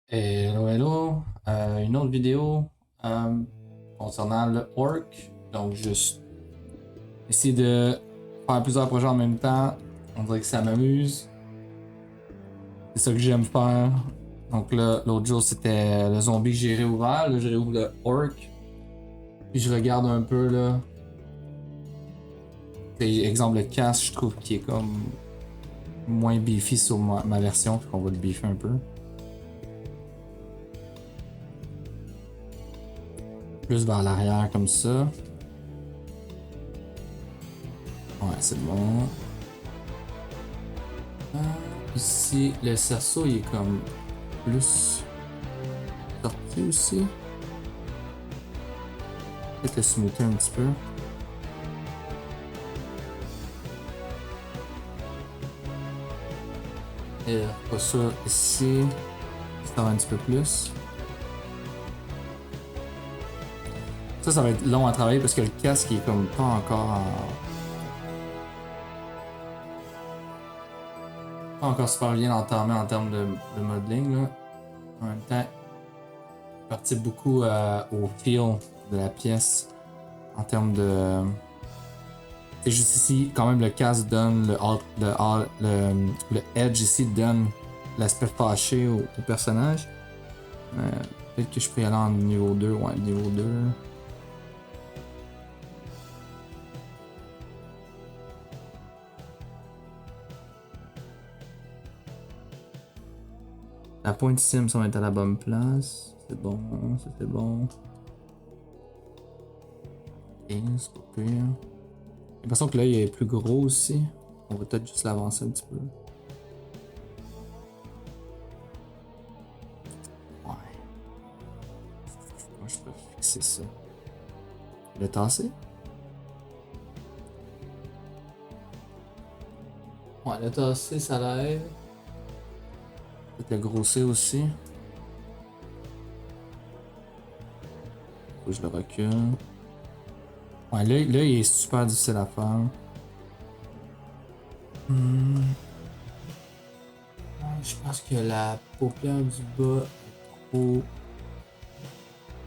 Hello, hello. Une autre vidéo euh, concernant le orc. Donc, juste essayer de faire plusieurs projets en même temps. On dirait que ça m'amuse. C'est ça que j'aime faire. Donc, là, l'autre jour, c'était le zombie que j'ai réouvert. Là, j'ai réouvert le orc. Puis, je regarde un peu, là. Exemple, le casque, je trouve qu'il est comme moins beefy sur ma version. Puis qu'on va le beefer un peu. Plus vers l'arrière, comme ça. Ouais, c'est bon. Ici, le cerceau, il est comme plus sorti aussi. Peut-être le smoother un petit peu. Et pas ça ici. Ça va un petit peu plus. Ça va être long à travailler parce que le casque il est comme pas encore pas encore super bien entamé en termes de modeling là. En même temps, je partis beaucoup au feel de la pièce en termes de. C'est juste ici, quand même, le casque donne le edge ici donne l'aspect fâché au personnage. Peut-être que je peux y aller en niveau 2, ouais, niveau 2. La pointe ici me semble être à la bonne place. C'est bon, ça c'est bon. Et c'est pas pire. J'ai l'impression que l'œil est plus gros aussi. On va peut-être juste l'avancer un petit peu. Ouais. Moi je peux fixer ça. Le tasser? Ouais, le tasser ça l'aide. Peut-être le grossir aussi. Faut que je le recule. Ouais, là il est super difficile à faire. Hmm. Je pense que la paupière du bas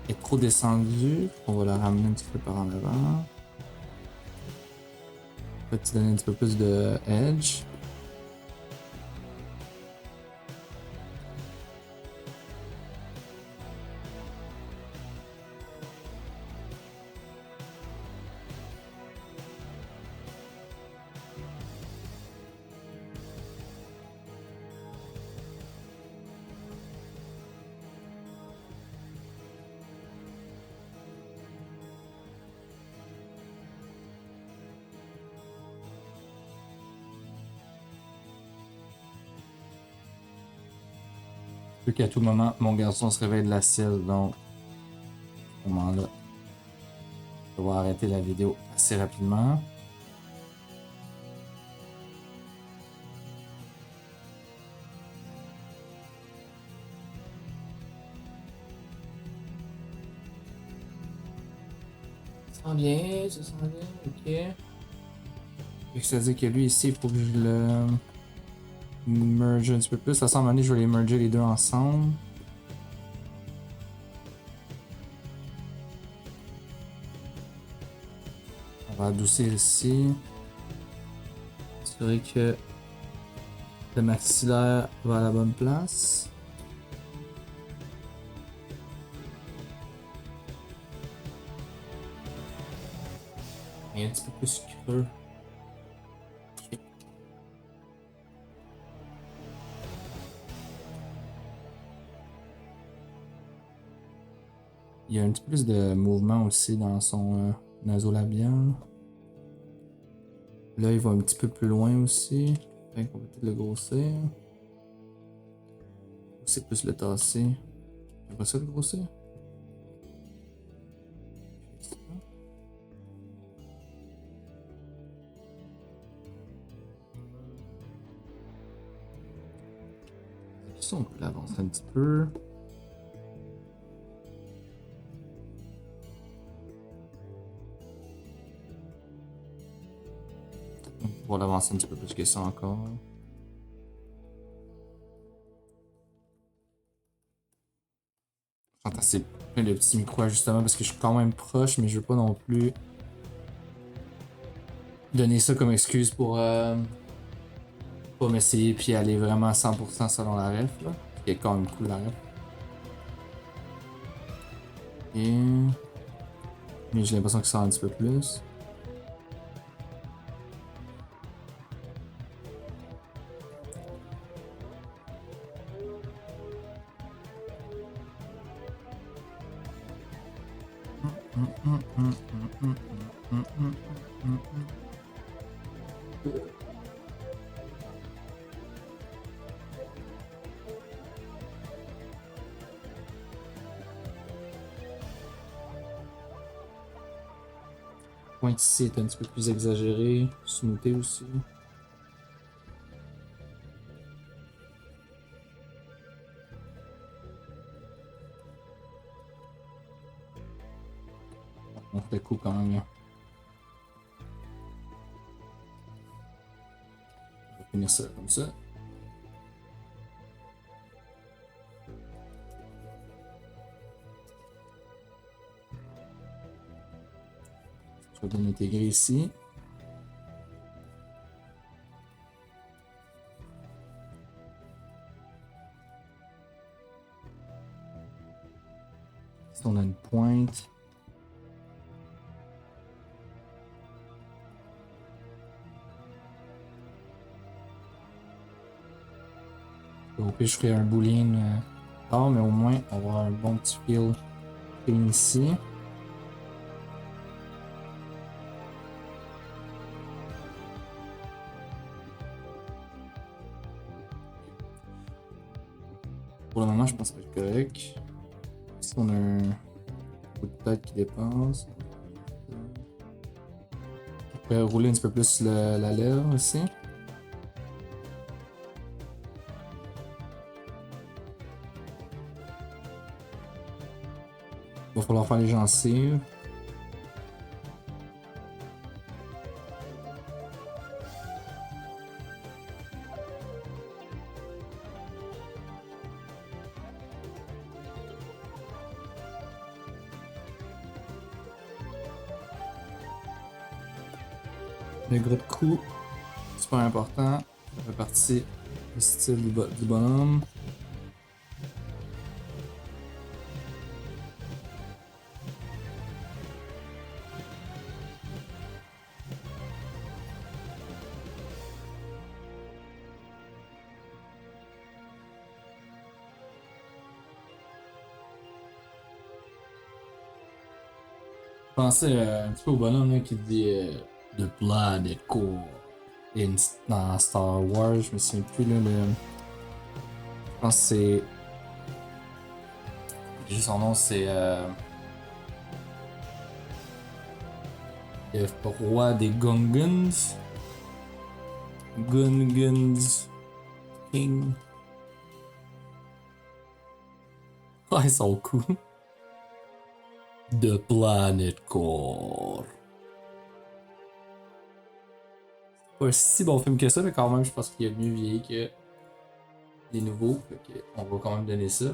est trop descendue. On va la ramener un petit peu par en avant. Peut-être donner un petit peu plus de edge. Vu qu'à tout moment, mon garçon se réveille de la sieste, donc à ce moment-là, je vais arrêter la vidéo assez rapidement. Ça sent bien, ça sent bien, ok. Fait que ça veut dire que lui ici, il faut que je le merge un petit peu plus. Ça semble aller, je vais les merger les deux ensemble. On va adoucir ici. Assurer que le maxillaire va à la bonne place. Il est un petit peu plus creux. Ok. Il y a un petit peu plus de mouvement aussi dans son nasolabial. Là, il va un petit peu plus loin aussi. Fait qu'on va peut-être le grossir. C'est plus le tasser. J'aimerais ça le grossir. Ça, on peut l'avancer un petit peu. On va pouvoir l'avancer un petit peu plus que ça encore. J'entends c'est plein de petits micros ajustements parce que je suis quand même proche, mais je veux pas non plus donner ça comme excuse pour pas m'essayer puis aller vraiment à 100% selon la ref là. Ce qui est quand même cool la ref. Et. Mais j'ai l'impression que ça en un petit peu plus. Point ici est un petit peu plus exagéré, smoothé aussi. On fait coup quand même. On va finir ça comme ça. Je vais bien intégrer ici. Ici on a une pointe. Au pire je ferai un boolean tard, mais au moins on va avoir un bon petit feel clean ici. Pour le moment, je pense que ça va être correct. Ici, on a un bout de tête qui dépasse. On peut rouler un petit peu plus la lèvre aussi. Il va falloir faire les gencives. Le gros de cou, super important. Ça fait partie du style du bonhomme. Je pensais un petit peu au bonhomme là, qui dit The Blood Core dans Star Wars. Je me souviens plus là. Je pense que c'est. Juste son nom, c'est le roi des Gungans. Gungans King. Ouais, ils sont cool. The Planet Core. Pas un si bon film que ça, mais quand même, je pense qu'il a mieux vieilli que les nouveaux. Fait on va quand même donner ça.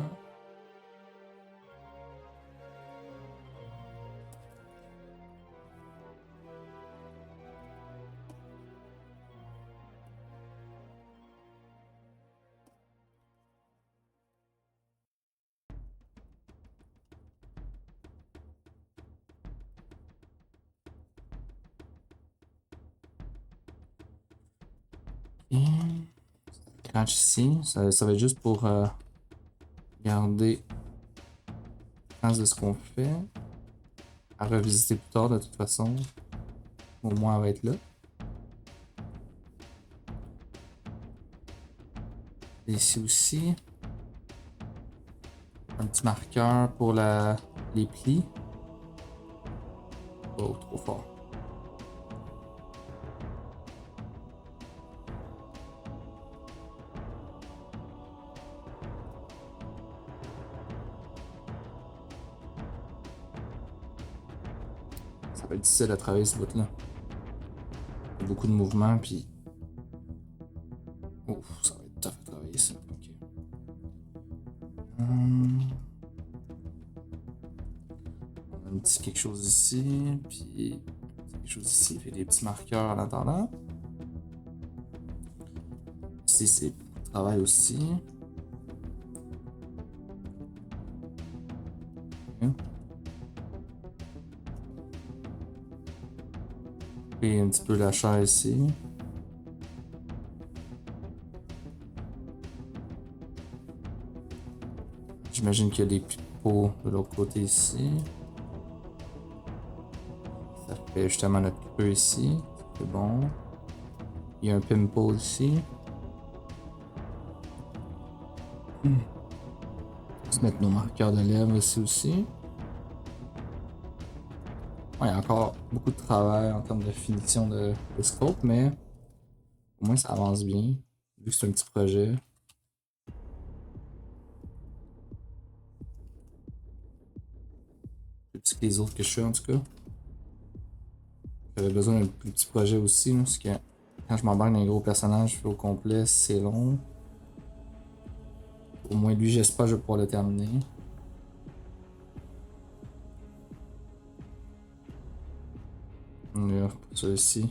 Et scratch ici, ça va être juste pour garder trace de ce qu'on fait. À revisiter plus tard de toute façon. Au moins elle va être là. Et ici aussi. Un petit marqueur pour les plis. Oh, trop fort. Ça va être difficile à travailler ce bout-là. Il y a beaucoup de mouvements, puis. Ouf, ça va être tough à travailler ça. Ok. un petit quelque chose ici, puis quelque chose ici, fait des petits marqueurs en attendant. Ici, c'est travail aussi. Et un petit peu la chair ici. J'imagine qu'il y a des pipeaux de l'autre côté ici. Ça fait justement notre creux ici. C'est bon. Il y a un pimple ici. On va se mettre nos marqueurs de lèvres ici aussi. Ouais, il y a encore beaucoup de travail en termes de finition de scope, mais au moins ça avance bien, vu que c'est un petit projet. Plus petit que les autres que je fais en tout cas. J'avais besoin d'un plus petit projet aussi, là, parce que quand je m'embarque dans un gros personnage, je fais au complet, c'est long. Au moins lui, j'espère que je vais pouvoir le terminer. Là, pour ça ici.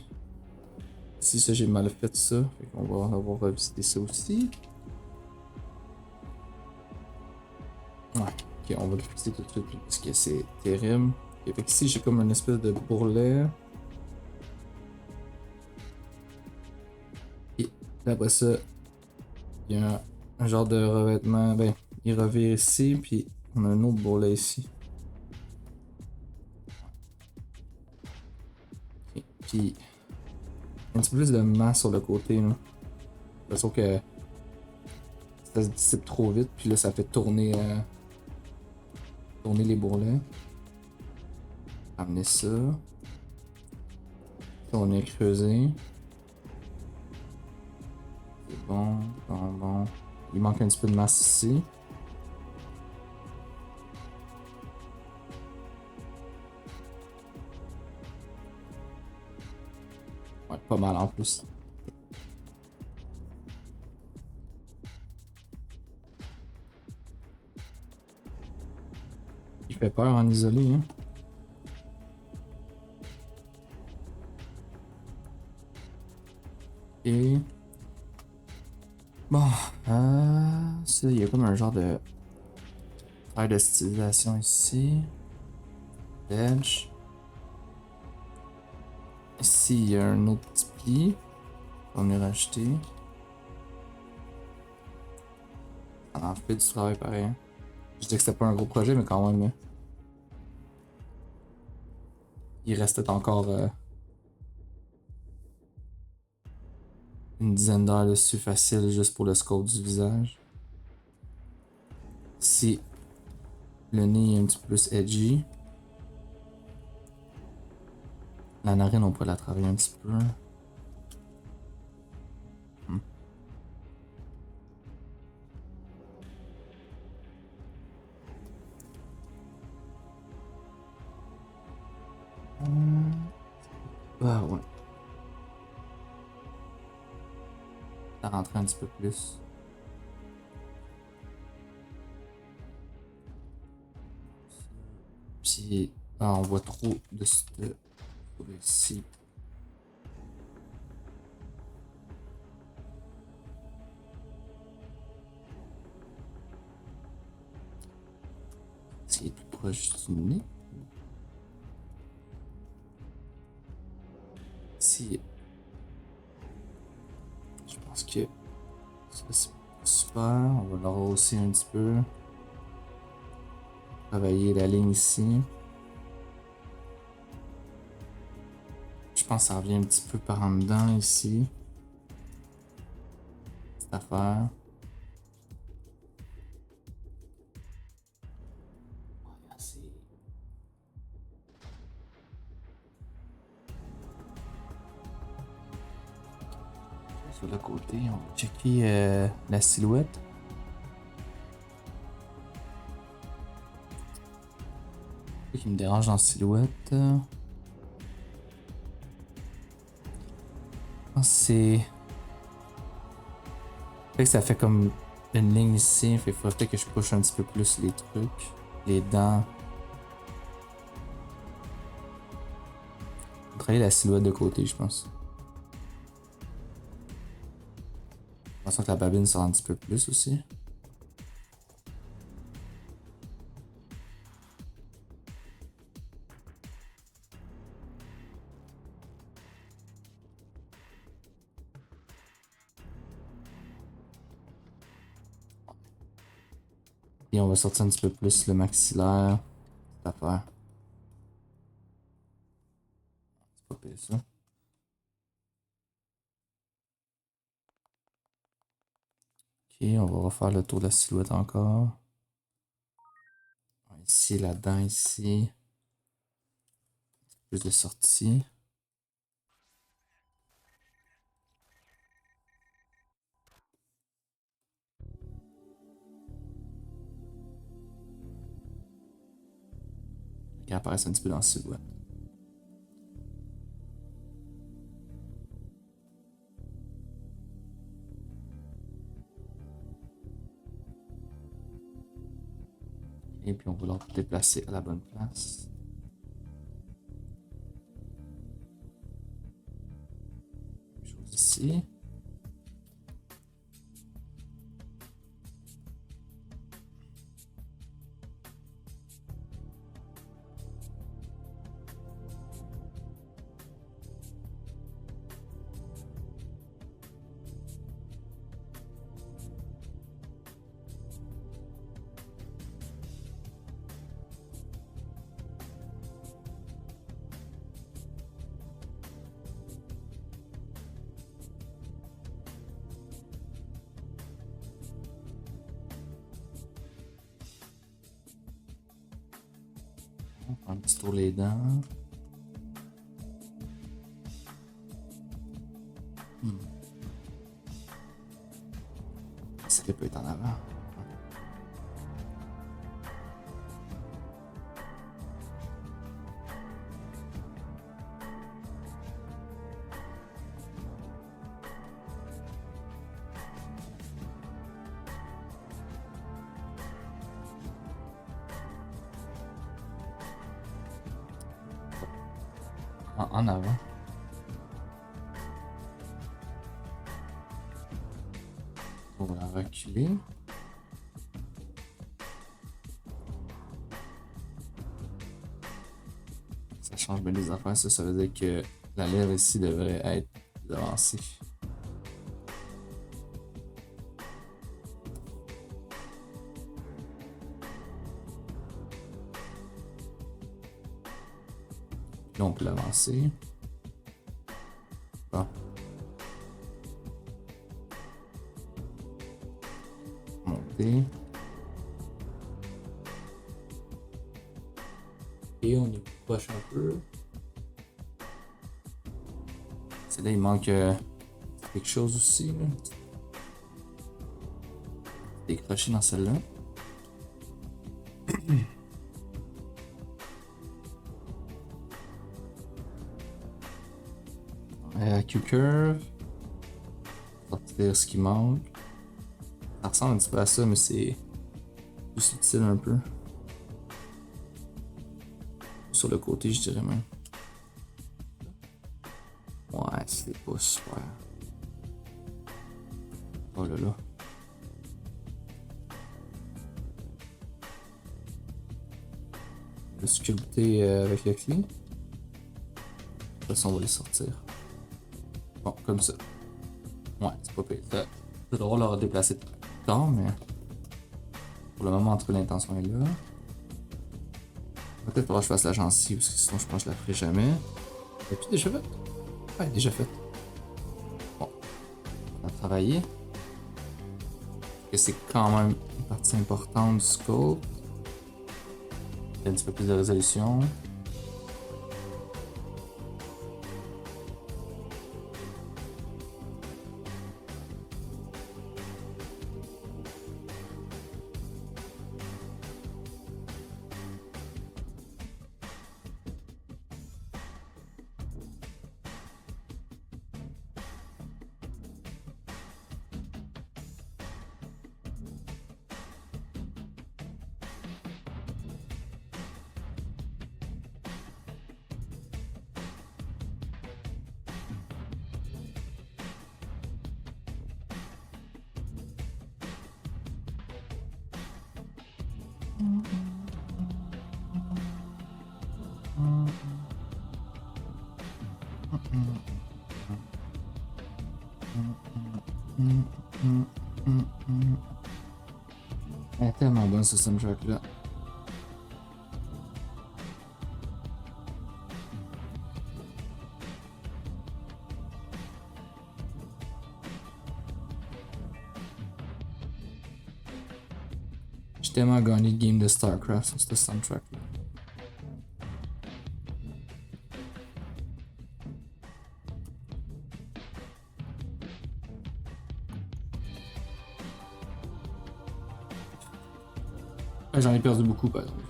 Si ça j'ai mal fait ça, fait qu'on va avoir revisité ça aussi. Ouais, ok, on va le fixer tout de suite parce que c'est terrible. Ok, fait que ici j'ai comme une espèce de bourrelet. Et après ça, il y a un genre de revêtement. Ben, il revire ici, puis on a un autre bourrelet ici. Okay. Puis un petit peu plus de masse sur le côté. Là. J'ai l'impression que ça se dissipe trop vite, puis là ça fait tourner, tourner les bourrelets. Amener ça. On est creusé. C'est bon, bon. Il manque un petit peu de masse ici. Ouais, pas mal en plus. Il fait peur en isolé, hein. Et bon, ça, il y a comme un genre de travail de stylisation ici. Edge. Ici, il y a un autre petit pli qu'on a rajouté. Ça en fait du travail pareil. Je dis que c'était pas un gros projet, mais quand même. Il restait encore une dizaine d'heures dessus facile juste pour le scope du visage. Ici, le nez est un petit peu plus edgy. La narine, on pourrait la travailler un petit peu. Ah ouais. Ça rentrer un petit peu plus. Puis, on voit trop de ici. C'est plus proche du nez. Ici, je pense que ça c'est super. On va le rehausser un petit peu. Travailler la ligne ici. Je pense que ça revient un petit peu par en dedans ici. Cette affaire. Sur le côté, on va checker la silhouette. Ce qui me dérange dans la silhouette, c'est fait que ça fait comme une ligne ici. Fait qu'il faudrait peut-être que je push un petit peu plus les trucs, les dents. travailler la silhouette de côté, je pense. Je pense que la babine sort un petit peu plus aussi. Et on va sortir un petit peu plus le maxillaire. Cette affaire. C'est pas pire ça. Ok, on va refaire le tour de la silhouette encore. Ici, là-dedans, ici. Plus de sorties. Qui apparaissent un petit peu dans la silhouette. Et puis on va leur déplacer à la bonne place. Même chose ici. On prend un petit tour les dents. Ça peut être en avant. En avant. On va reculer. Ça change bien les affaires. Ça veut dire que la lèvre ici devrait être plus avancée. Là, on peut l'avancer. Bon. Monter. Et on est proche un peu. C'est là, il manque quelque chose aussi. Là. Décroché dans celle-là. Q-curve. Sortir ce qui manque. Ça ressemble un petit peu à ça, mais c'est plus subtil un peu. Sur le côté, je dirais même. Ouais, c'est pas super. Oh là là. Le sculpter avec le clé. De toute façon, on va les sortir. Bon, comme ça. Ouais, c'est pas pire. C'est drôle de le redéplacer plus tard, mais pour le moment, en tout cas, l'intention est là. Peut-être que je fasse la gencive, parce que sinon, je pense que je la ferai jamais. Et puis déjà fait? Ouais, déjà fait. Bon, on va travailler. Que c'est quand même une partie importante du scope. Il y a un petit peu plus de résolution. Elle est tellement bonne ce soundtrack là. J'ai tellement gagné le game de StarCraft sur ce soundtrack là. J'en ai perdu beaucoup par exemple.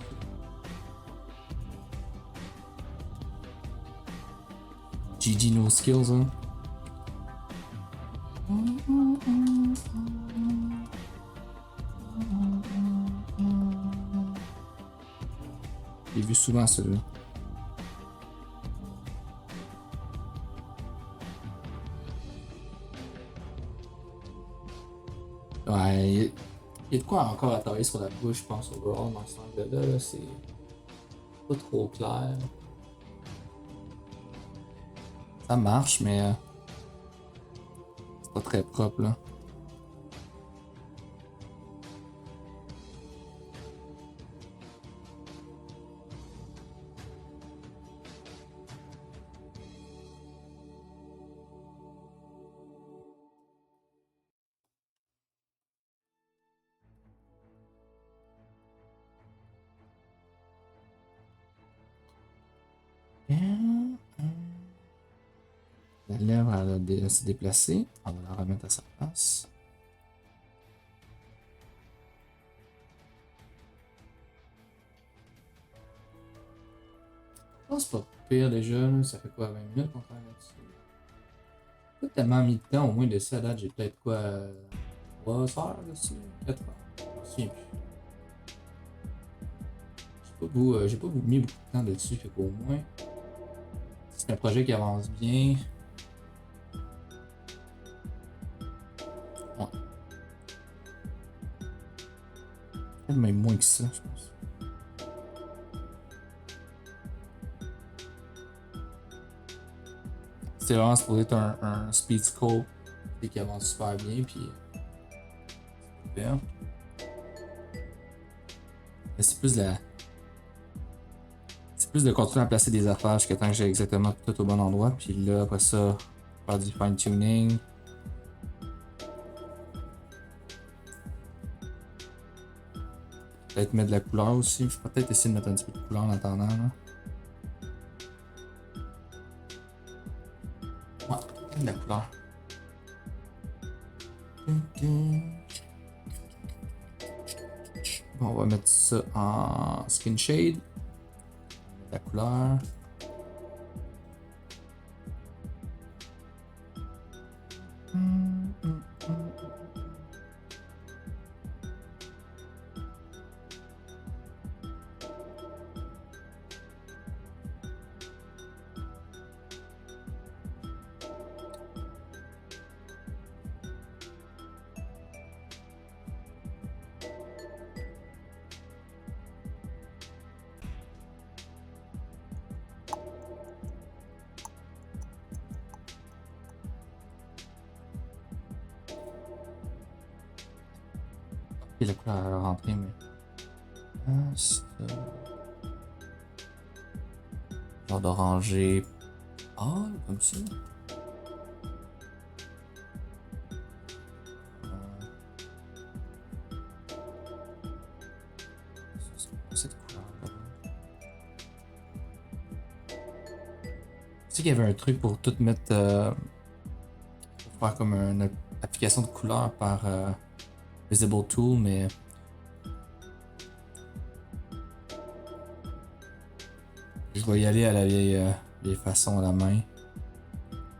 GG no skills hein. J'ai vu souvent celui-là. Ouais, il y a de quoi encore à travailler sur la bouche, je pense, overall, dans ce angle-là. Là, c'est pas trop clair. Ça marche, mais c'est pas très propre, là. La lèvre, elle s'est déplacée. On va la remettre à sa place. Je pense pas pire déjà. Là. Ça fait quoi, 20 minutes qu'on travaille là-dessus? Pas tellement mis de temps, au moins de ça à date. J'ai peut-être quoi, 3 heures dessus? 4 heures. Je me souviens plus. J'ai pas mis beaucoup de temps dessus, fait qu'au moins, c'est un projet qui avance bien. Ouais. Peut-être même moins que ça, je pense. C'est vraiment supposé être un speed scope et qui avance super bien, puis super. Mais c'est plus de la. C'est plus de continuer à placer des affaires jusqu'à temps que j'ai exactement tout au bon endroit. Puis là, après ça, faire du fine-tuning. Peut-être mettre de la couleur aussi. Je peux peut-être essayer de mettre un petit peu de couleur en attendant. Là. Ouais, de la couleur. Bon, on va mettre ça en skin shade. La couleur. Et la couleur à rentrer, mais. Ça. Genre d'oranger pâle, comme ça. Cette couleur-là. Je sais qu'il y avait un truc pour tout mettre. Pour faire comme une application de couleur par Visible Tool, mais. Je vais y aller à la vieille façon à la main.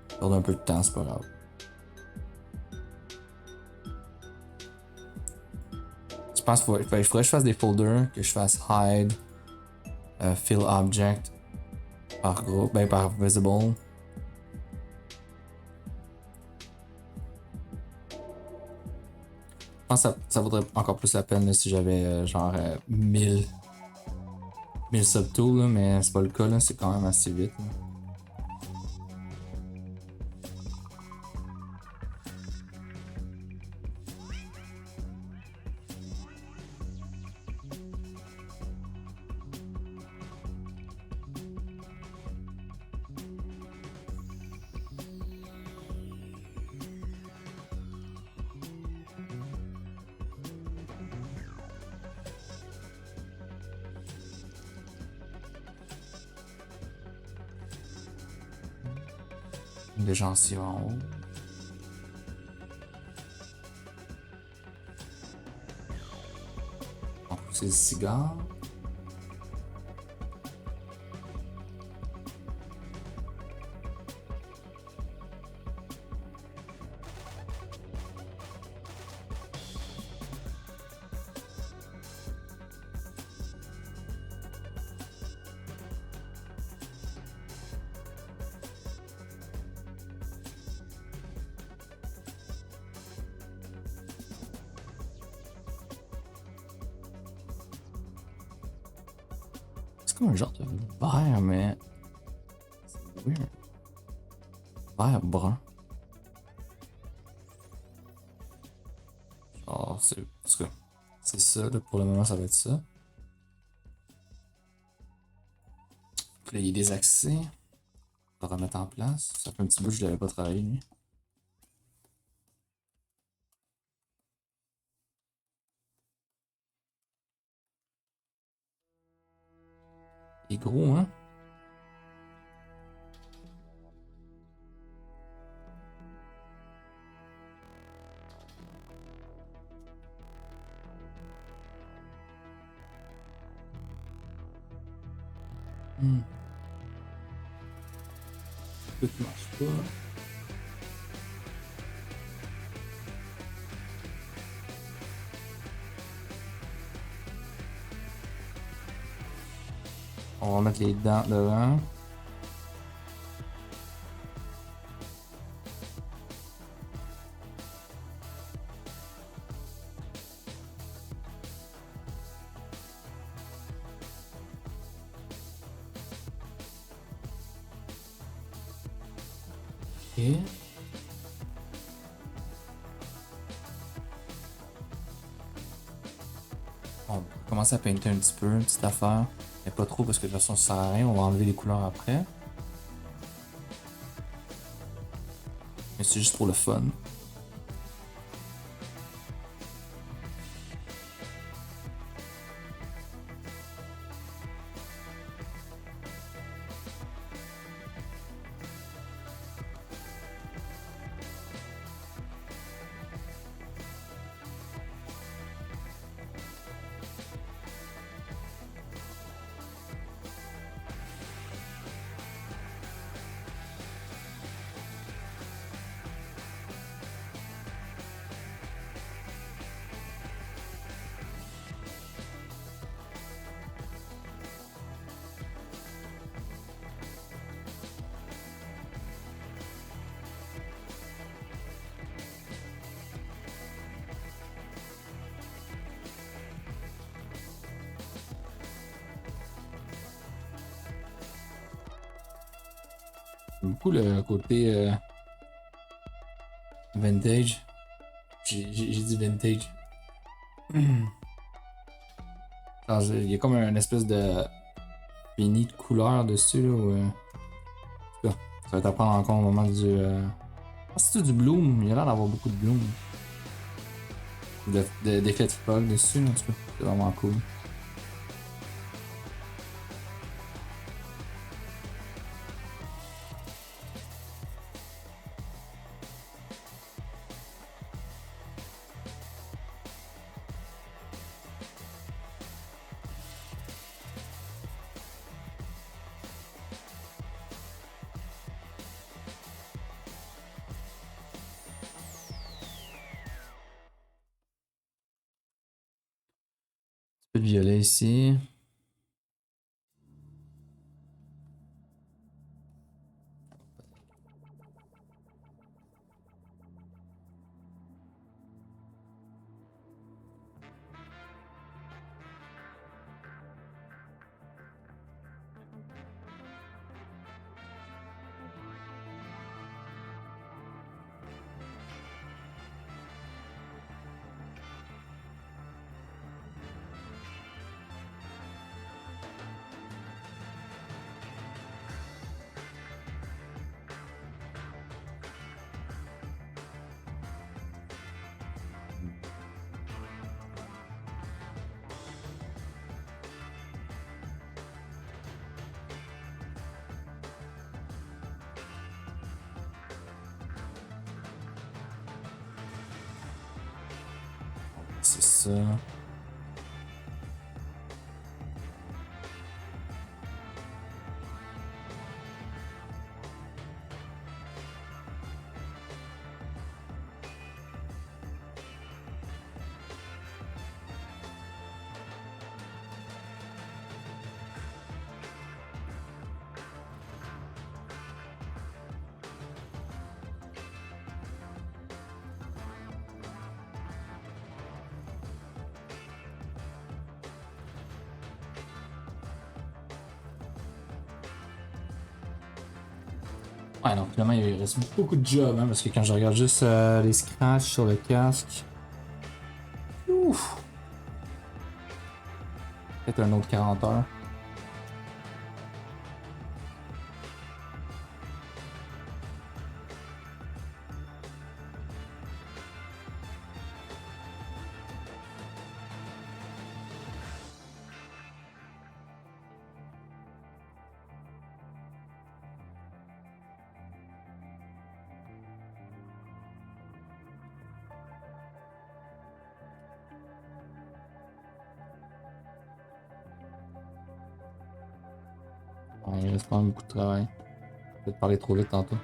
Perdre un peu de temps, c'est pas grave. Je pense qu'il faudrait que je fasse des folders, que je fasse hide, fill object par groupe, ben par visible. pense que ça vaudrait encore plus la peine là, si j'avais genre 1000 subtools, là, mais c'est pas le cas, là, c'est quand même assez vite. Là. Des gencives en haut. On va pousser le cigare. C'est comme un genre de vert, mais. C'est weird. Vert brun. Genre, c'est. En tout cas, c'est ça, là, pour le moment, ça va être ça. Puis là, il est désaxé. On va remettre en place. Ça fait un petit bout que je l'avais pas travaillé, lui. Il est gros, hein? Hmm. Tout marche pas. On va mettre les dents devant. Ok. On peut commencer à painter un petit peu, une petite affaire. Mais pas trop parce que de toute façon ça sert à rien, on va enlever les couleurs après. Mais c'est juste pour le fun. J'aime beaucoup le côté vintage. J'ai dit vintage. Genre, il y a comme un espèce de fini de couleur dessus là. En tout cas, ça va être à prendre en compte au moment du. Ah, c'est du bloom. Il y a l'air d'avoir beaucoup de bloom. D'effets de fog dessus, en tout cas. C'est vraiment cool. Un peu de violet ici. C'est ça. Ouais, donc finalement, il reste beaucoup de jobs, hein, parce que quand je regarde juste les scratchs sur le casque. Ouf! Peut-être un autre 40 heures. Ouais, il reste pas beaucoup de travail. Peut-être parler trop vite tantôt.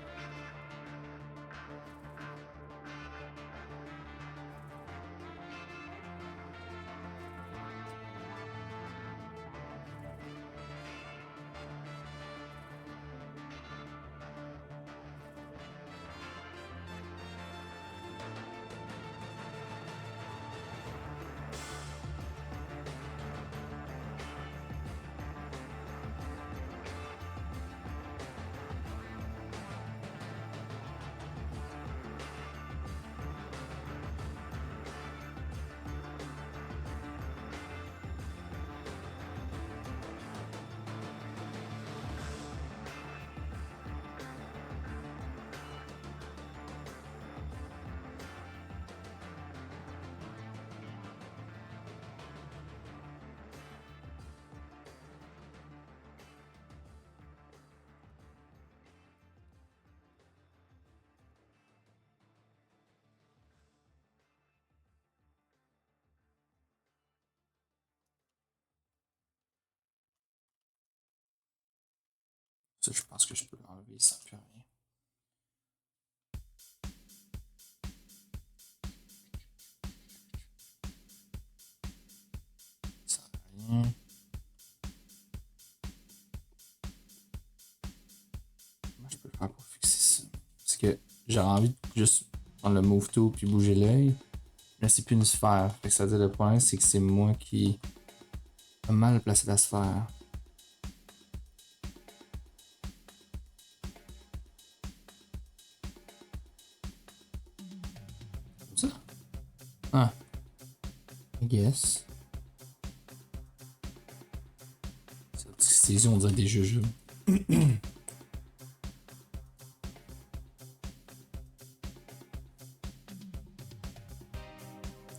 Ça, je pense que je peux l'enlever sans plus rien. Ça rien. Comment je peux faire pour fixer ça? Parce que j'aurais envie de juste prendre le move tool puis bouger l'œil. Là, c'est plus une sphère. Fait que ça veut dire le problème, c'est que c'est moi qui ai mal placé la sphère. Comme ça? Ah. I guess. Ces yeux, on dirait des jujubes.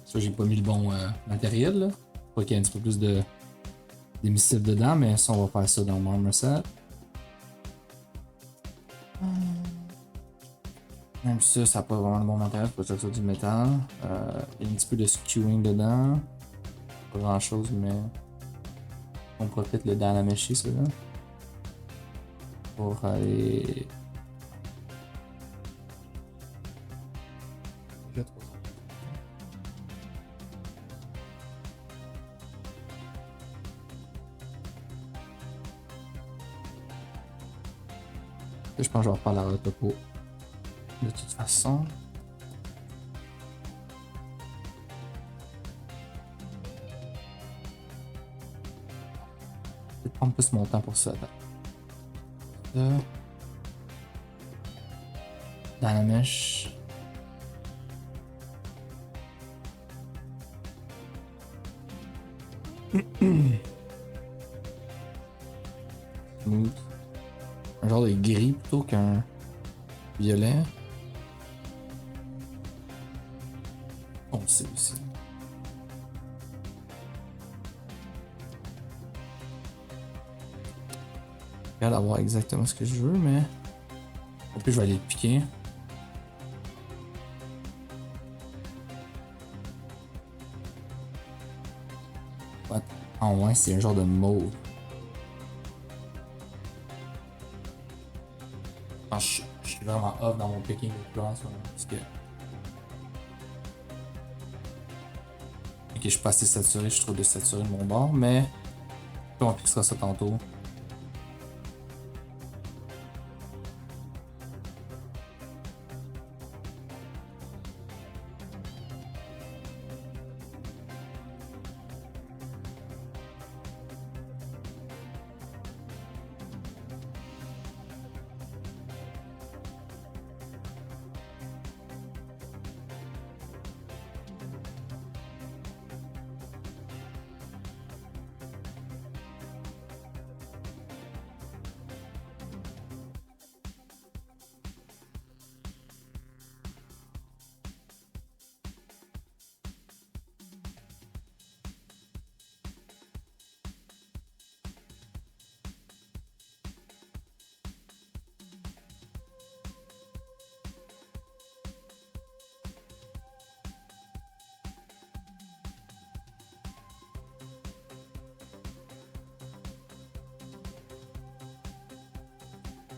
Ça, j'ai pas mis le bon matériel, là. Faut qu'il y ait un petit peu plus d'émissif dedans, mais ça, on va faire ça dans le armor set. Même ça, ça n'a pas vraiment le bon matériel, c'est pas ça du métal. Il y a un petit peu de skewing dedans. Pas grand chose, mais on pourrait peut-être le dynamecher, celui-là. Pour aller. Je pense que je vais reprendre la topo de toute façon. Je vais prendre plus mon temps pour ça. Dans la mèche. Smooth. Un genre de gris plutôt qu'un violet. On le sait aussi. Je regarde avoir exactement ce que je veux, mais. En plus, je vais aller le piquer. Ah ouais, c'est un genre de mauve. Ah, je suis vraiment off dans mon picking de couleurs en ce moment. Parce que. Ok, je suis pas assez saturé, je suis trop désaturé de mon bord, mais. On fixera ça tantôt.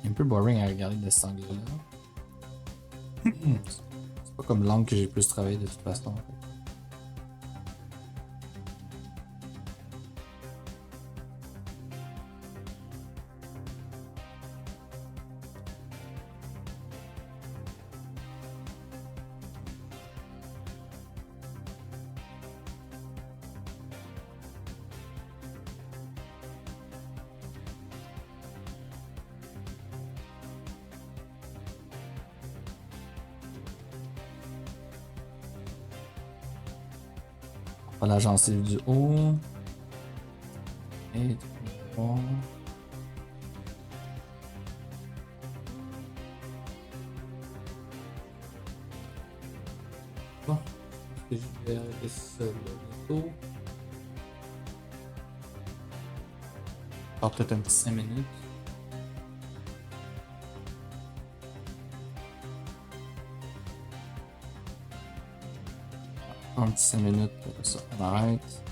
Un peu boring à regarder de cet angle-là. C'est pas comme l'angle que j'ai plus travaillé de toute façon. En fait. On va l'agencer du haut. Et bon. Bon. Est-ce que je vais arrêter ça là bientôt? Peut-être un petit 5 minutes. Un petit 5 minutes, ça, on arrête.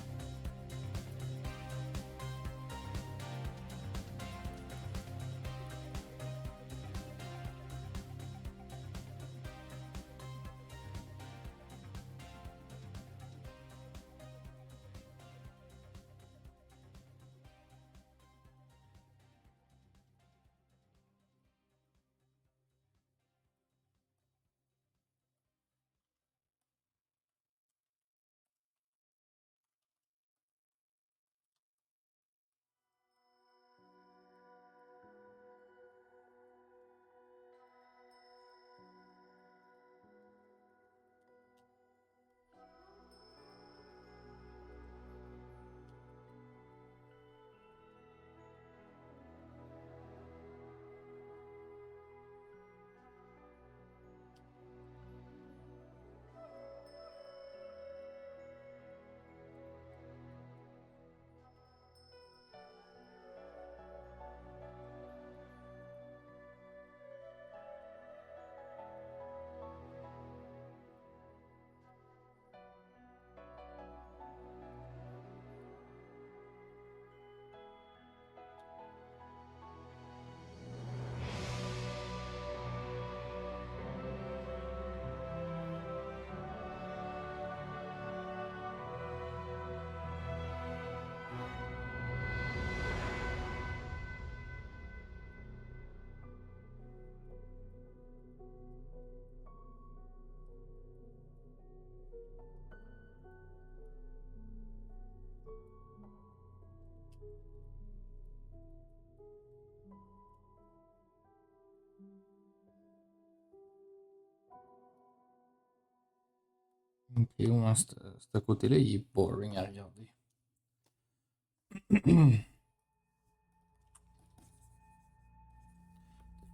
Ok, ouais, ce côté-là, il est boring à regarder.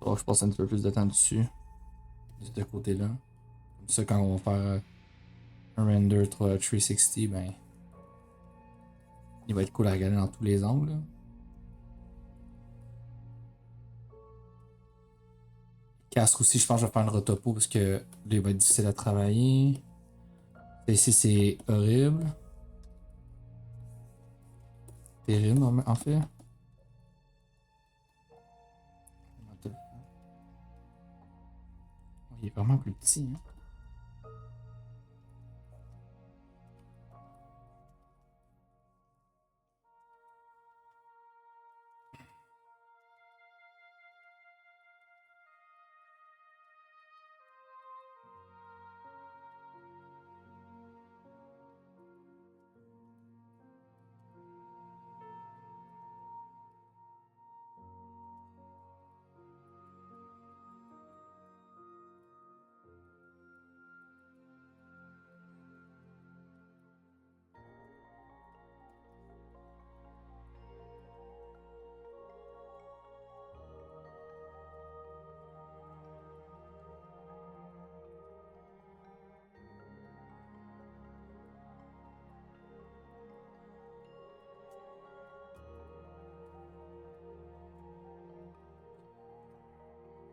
Oh, je passe un petit peu plus de temps dessus, de ce côté-là. Comme ça, quand on va faire un render 360, ben, il va être cool à regarder dans tous les angles. Casque aussi, je pense que je vais faire une retopo parce que là, il va être difficile à travailler. Ici, c'est horrible. terrible en fait. Il est vraiment plus petit. Hein.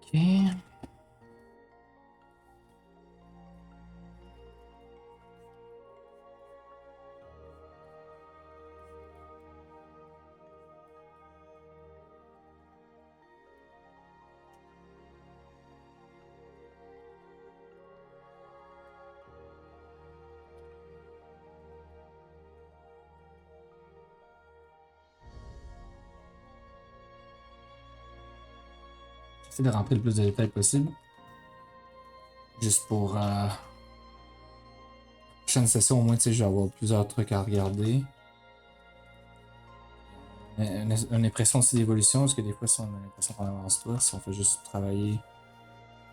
Ok. J'essaie de rentrer le plus de détails possible. Juste pour prochaine session, au moins, tu sais, je vais avoir plusieurs trucs à regarder. Une impression aussi d'évolution, parce que des fois, si on a l'impression qu'on avance pas, si on fait juste travailler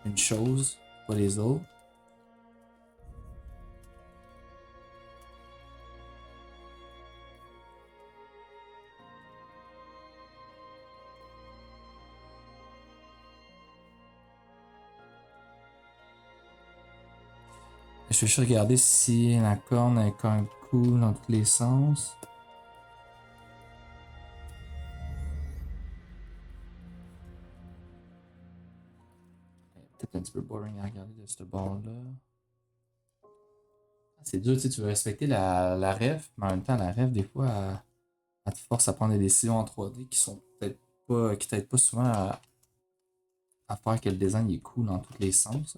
une chose, pas les autres. Je vais juste regarder si la corne est quand même cool dans tous les sens. Peut-être un petit peu boring à regarder de ce bord-là. C'est dur, tu sais, tu veux respecter la ref, mais en même temps, la ref, des fois, elle te force à prendre des décisions en 3D qui sont peut-être pas, qui t'aident pas souvent à faire que le design est cool dans tous les sens.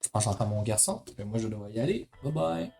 Je pense que j'entends mon garçon, moi je dois y aller. Bye bye!